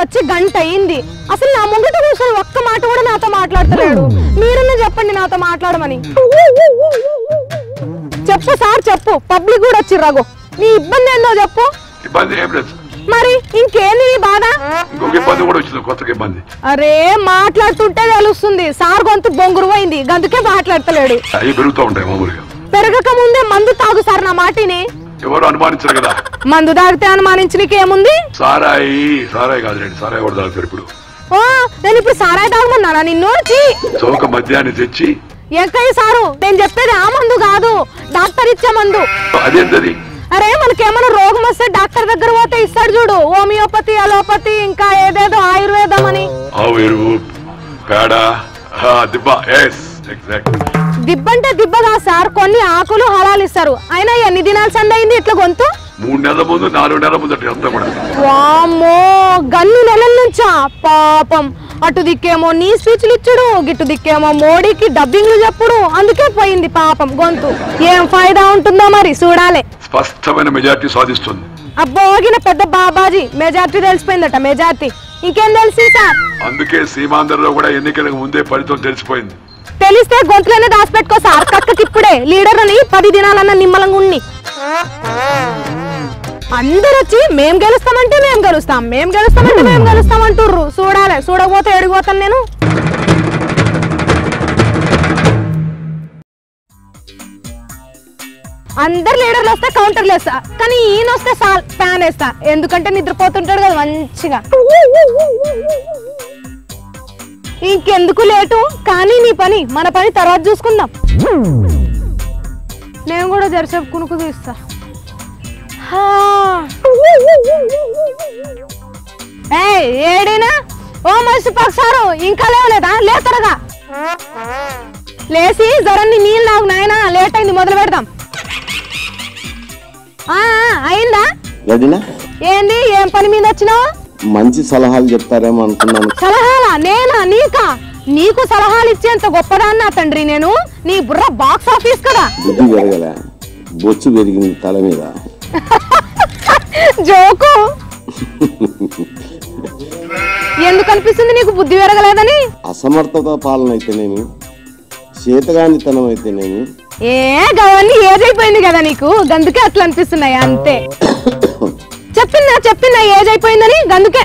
వచ్చి గంట అయింది, అసలు నా ముంగట కూర్చొని ఒక్క మాట కూడా నాతో మాట్లాడతలేడు. మీరన్నా చెప్పండి నాతో మాట్లాడమని. చెప్పు సార్ చెప్పు, పబ్లిక్ కూడా వచ్చిర్రాగో. నీ ఇబ్బంది ఏందో చెప్పు. మరి ఇంకేంది నీ బాధ? అరే మాట్లాడుతుంటే తెలుస్తుంది, సార్ గొంతు బొంగురు పోయింది, గందుకే మాట్లాడతలేడు. పెరగక ముందే మందు తాగు సార్ నా మాటిని. ఎవరు అనుమానించరు కదా. మందు తాగితే అనుమానించనికేముంది? నేను ఇప్పుడు సారాయి తాగమన్నానా నిన్ను? మద్యాన్ని తెచ్చి ఎక్కయ్య సారు, నేను చెప్పేది ఆ మందు కాదు, డాక్టర్ ఇచ్చే మందు. అదేంటది? అరే మనకేమైనా రోగం వస్తే డాక్టర్ దగ్గర పోతే ఇస్తాడు చూడు, హోమియోపతి, అలోపతి, ఇంకా ఏదేదో ఆయుర్వేదం అని. దిబ్బంటే దిబ్బగా సార్, కొన్ని ఆకులు హలాలు ఇస్తారు. అయినా ఎన్ని దినాలు సందయింది ఇట్లా గొంతు? 3 నెలల ముందు 4 నెలల ముందు. వామ్మో, గన్ని నెలల నుంచా? పాపం. అటు దిక్కేమో నీ స్పీచ్లు ఇచ్చుడు, గిట్టు దిక్కేమో మోడీకి డబ్బింగ్లు చెప్పుడు, అందుకే పోయింది పాపం గొంతు. ఏం ఫైదా ఉంటుందో మరి చూడాలి. స్పష్టమైన మెజార్టీ సాధిస్తుంది. అబ్బోగిన పెద్ద బాబాజీ మెజార్టీ తెలిసిపోయిందట. మెజార్టీ ఇంకేం తెలిసి సార్? అందుకే సీమాంధ్రలో కూడా ఎన్నికలకు ముందే ఫలితం తెలిసిపోయింది. తెలిస్తే గొంతులోనే దాచిపెట్టుకో సార్, కక్కకి ఇప్పుడే లీడర్ అని 10 దినాలన్న నిమ్మలంగా ఉన్ని. అందరు వచ్చి మేం గెలుస్తామంటే మేం గెలుస్తాం, మేం గెలుస్తామంటే మేం గెలుస్తాం అంటుర్రు. చూడాలి, చూడకపోతే ఎడిగిపోతాను నేను. అందరు లీడర్లు వస్తే కౌంటర్లు వేస్తా, కానీ ఈయన వస్తే ఫ్యాన్ వేస్తా, ఎందుకంటే నిద్రపోతుంటాడు కదా మంచిగా. ఇంకెందుకు లేటు, కానీ నీ పని మన పని తర్వాత చూసుకుందాం. నేను కూడా జరసేపు కునుకు తీస్తా. ఏడైనా ఓ మనిషి పక్షారు ఇంకా లేవలేదా? లేతరగా లేచి జ్వరాన్ని నీళ్ళు నాకు నాయన, లేట్ అయింది, మొదలు పెడదాం. అయిందా? ఏంది, ఏం పని మీద వచ్చినావు? మంచి సలహాలు చెప్తారేమో అనుకున్నాను. సలహాలా? నేనా? నీకా? నీకు సలహాలు ఇచ్చేంత గొప్పదాన్నా తండ్రి నేను? నీ బుర్ర బాక్స్ ఆఫీస్ కదా. బుద్ధి పెరగలే, బొచ్చు పెరిగింది తల మీద. జోకు. ఎందుకు అనిపిస్తుంది నీకు బుద్ధి పెరగలేదని? అసమర్థత పాలన అయితేనేమి, చేతగానితనం అయితేనేమి. గవన్నీ ఏజ్ అయిపోయింది కదా నీకు, గందుకే అట్లా అనిపిస్తున్నాయి అంతే. చెప్పిందా ఏజ్ అయిపోయిందని, గందుకే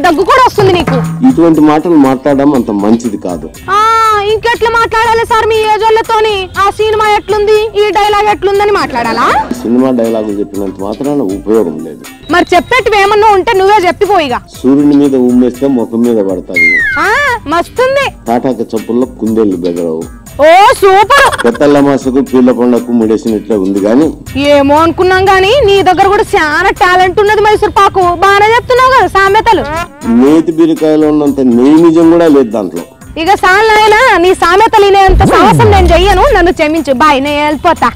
దగ్గు కూడా వస్తుంది నీకు. ఇటువంటి మాటలు మాట్లాడడం అంత మంచిది కాదు. ఇంకెట్లా మాట్లాడాలి సార్ మీ ఏజ్ వాళ్ళతోని? ఆ సినిమా ఎట్లుంది, ఈ డైలాగ్ ఎట్లుందని మాట్లాడాలా? సినిమా డైలాగులు చెప్పినంత మాత్రాన ఉపయోగం లేదు. మరి చెప్పేటివి ఏమన్నా ఉంటే నువ్వే చెప్పిపోయిగా. సూర్యుని మీద ఉమ్మేస్తే ముఖం మీద పడతాది. మస్తుంది. తాటాక చప్పుల్లో కుందేళ్లు బెదరవు. ఓ సూపర్. పెద్దల మాసకు పీళ్ళ పండుగకు ముడేసినట్లే ఉంది గాని. ఏమో అనుకున్నాం గానీ నీ దగ్గర కూడా చాలా టాలెంట్ ఉన్నది మైసూర్ పాకు. బాగానే చెప్తున్నావు కదా సామెతలు. నేతి బీరకాయలో ఉన్నంత నెయ్యి నిజం కూడా లేదు దాంట్లో. ఇక సాల్ నాయనా, నీ సామెతలు వినేంత సాహసం నేను చెయ్యను, నన్ను క్షమించు. బాయ్, నేను వెళ్ళిపోతా.